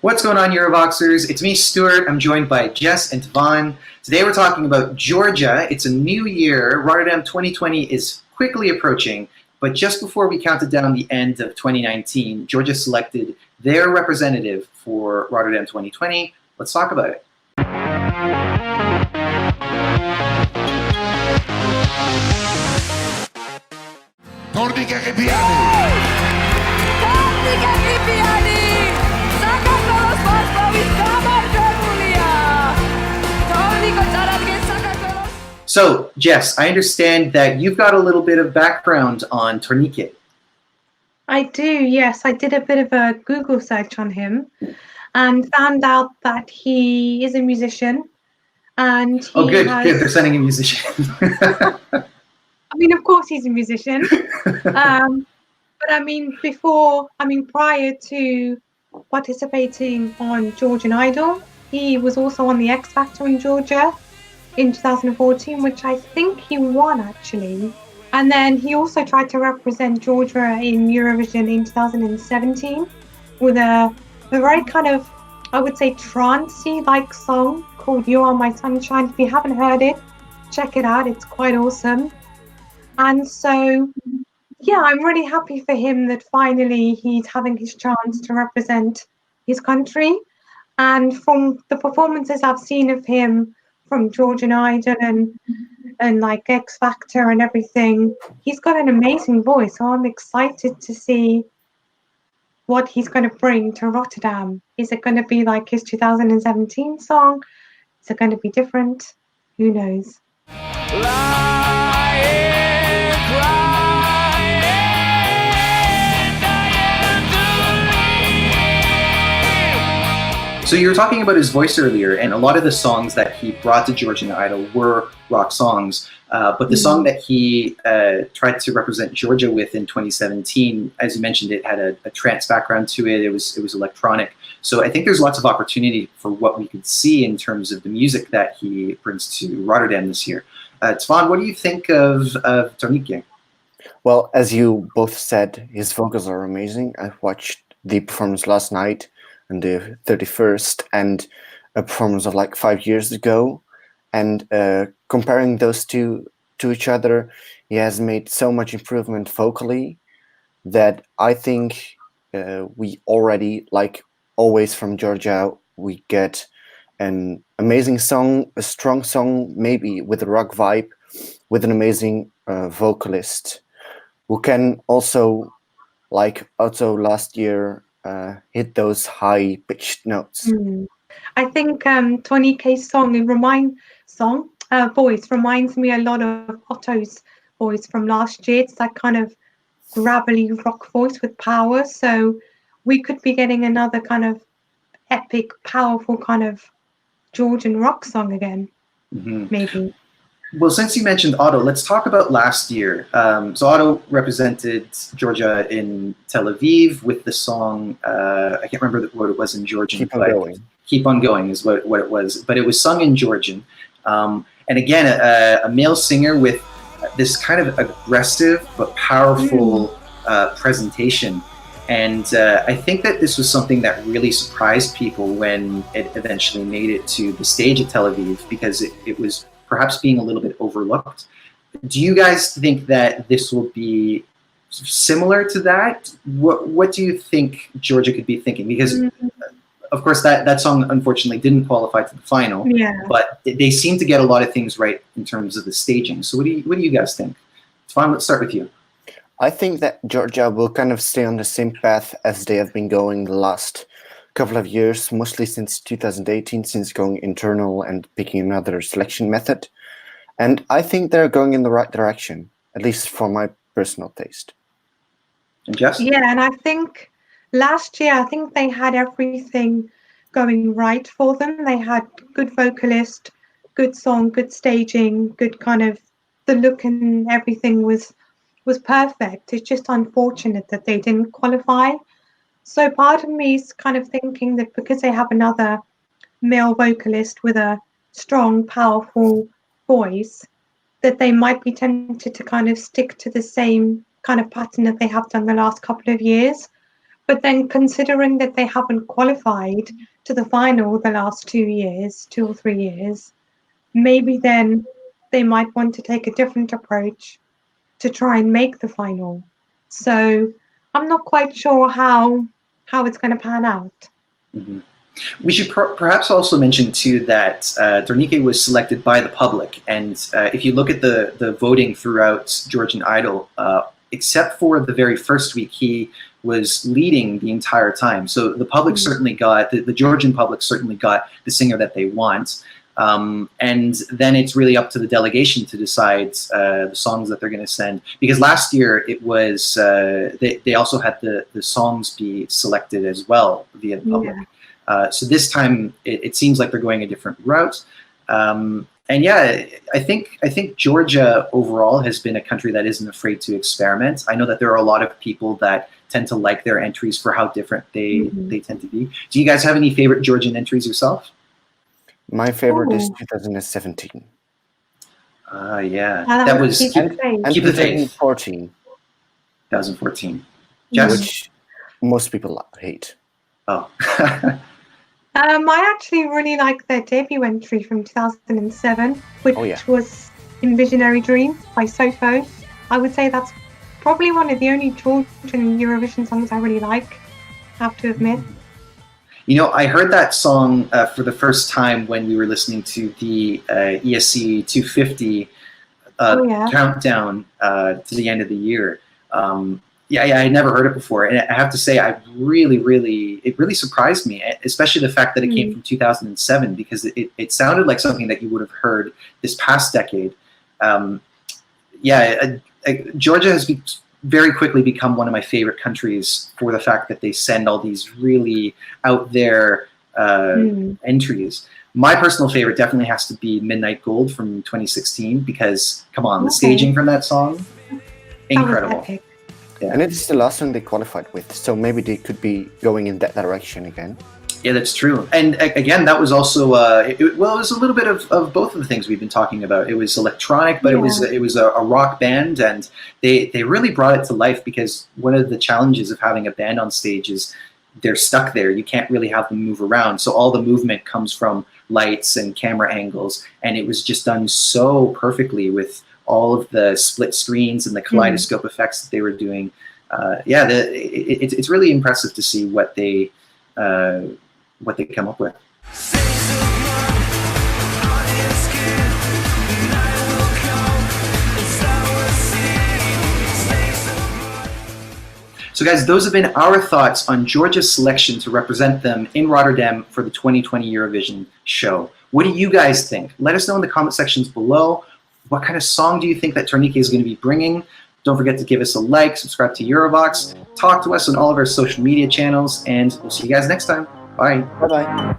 What's going on, Eurovoxers? It's me, Stuart. I'm joined by Jess and Twan. Today we're talking about Georgia. It's a new year. Rotterdam 2020 is quickly approaching, but just before we counted down the end of 2019, Georgia selected their representative for Rotterdam 2020. Let's talk about it. Tornike Kipiani! Tornike Kipiani! So, Jess, I understand that you've got a little bit of background on Tornike. I do, yes. I did a bit of a Google search on him and found out that he is a musician. And he good. has... They're sending a musician. I mean, of course he's a musician. But I mean, prior to participating on Georgian Idol, he was also on the X Factor in Georgia in 2014, which I think he won actually. And then he also tried to represent Georgia in Eurovision in 2017 with a very kind of, I would say, trancey-like song called You Are My Sunshine. If you haven't heard it, check it out. It's quite awesome. And so, yeah, I'm really happy for him that finally he's having his chance to represent his country. And from the performances I've seen of him from Georgian Idol and like X Factor and everything, he's got an amazing voice. So I'm excited to see what he's going to bring to Rotterdam. Is it going to be like his 2017 song? Is it going to be different? Who knows? So you were talking about his voice earlier, and a lot of the songs that he brought to Georgian Idol were rock songs. But the song that he tried to represent Georgia with in 2017, as you mentioned, it had a trance background to it. It was electronic. So I think there's lots of opportunity for what we could see in terms of the music that he brings to Rotterdam this year. Twan, what do you think of Tornike? Well, as you both said, his vocals are amazing. I watched the performance last night on the 31st and a performance of like 5 years ago, and comparing those two to each other, he has made so much improvement vocally that I think we already, like always from Georgia, we get an amazing song, a strong song, maybe with a rock vibe, with an amazing vocalist who can also, like also last year, hit those high-pitched notes. I think Tornike's voice reminds me a lot of Otto's voice from last year. It's that kind of gravelly rock voice with power. So we could be getting another kind of epic, powerful kind of Georgian rock song again, maybe. Well, since you mentioned Otto, let's talk about last year. So Otto represented Georgia in Tel Aviv with the song, I can't remember what it was in Georgian. Keep on Going. Keep on Going is what it was. But it was sung in Georgian. And again, a male singer with this kind of aggressive but powerful presentation. And I think that this was something that really surprised people when it eventually made it to the stage at Tel Aviv, because it was perhaps being a little bit overlooked. Do you guys think that this will be similar to that? What do you think Georgia could be thinking? Because, of course, that song unfortunately didn't qualify to the final, but they seem to get a lot of things right in terms of the staging. So what do you guys think? Twan, let's start with you. I think that Georgia will kind of stay on the same path as they have been going the last couple of years, mostly since 2018, since going internal and picking another selection method. And I think they're going in the right direction, at least for my personal taste. And Jess? Yeah, and I think last year, I think they had everything going right for them. They had good vocalist, good song, good staging, good kind of, the look and everything was perfect. It's just unfortunate that they didn't qualify. So part of me is kind of thinking that because they have another male vocalist with a strong, powerful voice, that they might be tempted to kind of stick to the same kind of pattern that they have done the last couple of years, But then considering that they haven't qualified to the final the last 2 or 3 years, maybe then they might want to take a different approach to try and make the final. So I'm not quite sure how it's going to pan out. Mm-hmm. We should perhaps also mention too that Tornike was selected by the public, and if you look at the voting throughout Georgian Idol, except for the very first week, he was leading the entire time. So the public certainly got, the Georgian public certainly got the singer that they want. And then it's really up to the delegation to decide the songs that they're going to send. Because last year it was, they also had the songs be selected as well via the public. Yeah. So this time it seems like they're going a different route. And yeah, I think Georgia overall has been a country that isn't afraid to experiment. I know that there are a lot of people that tend to like their entries for how different they tend to be. Do you guys have any favorite Georgian entries yourself? My favorite is 2017. Yeah, that was Keep the Faith. 2014. Jess? Which most people hate. Oh. I actually really like their debut entry from 2007, which was In Visionary Dreams by Sofo. I would say that's probably one of the only Georgian Eurovision songs I really like, I have to admit. You know, I heard that song for the first time when we were listening to the ESC 250 countdown to the end of the year. Yeah, I had never heard it before, and I have to say, it really surprised me, especially the fact that it came from 2007, because it sounded like something that you would have heard this past decade. Georgia has very quickly become one of my favorite countries for the fact that they send all these really out there entries. My personal favorite definitely has to be Midnight Gold from 2016, because come on, the staging from that song, incredible. Yeah. And it's the last one they qualified with, so maybe they could be going in that direction again. Yeah, that's true. And again, that was also it was a little bit of both of the things we've been talking about. It was electronic, but it was a rock band, and they really brought it to life, because one of the challenges of having a band on stage is they're stuck there. You can't really have them move around. So all the movement comes from lights and camera angles, and it was just done so perfectly with all of the split screens and the kaleidoscope effects that they were doing. It's really impressive to see what they come up with. So guys, those have been our thoughts on Georgia's selection to represent them in Rotterdam for the 2020 Eurovision show. What do you guys think? Let us know in the comment sections below. What kind of song do you think that Tornike is going to be bringing? Don't forget to give us a like, subscribe to Eurovoxx, talk to us on all of our social media channels, and we'll see you guys next time. Bye. Bye-bye.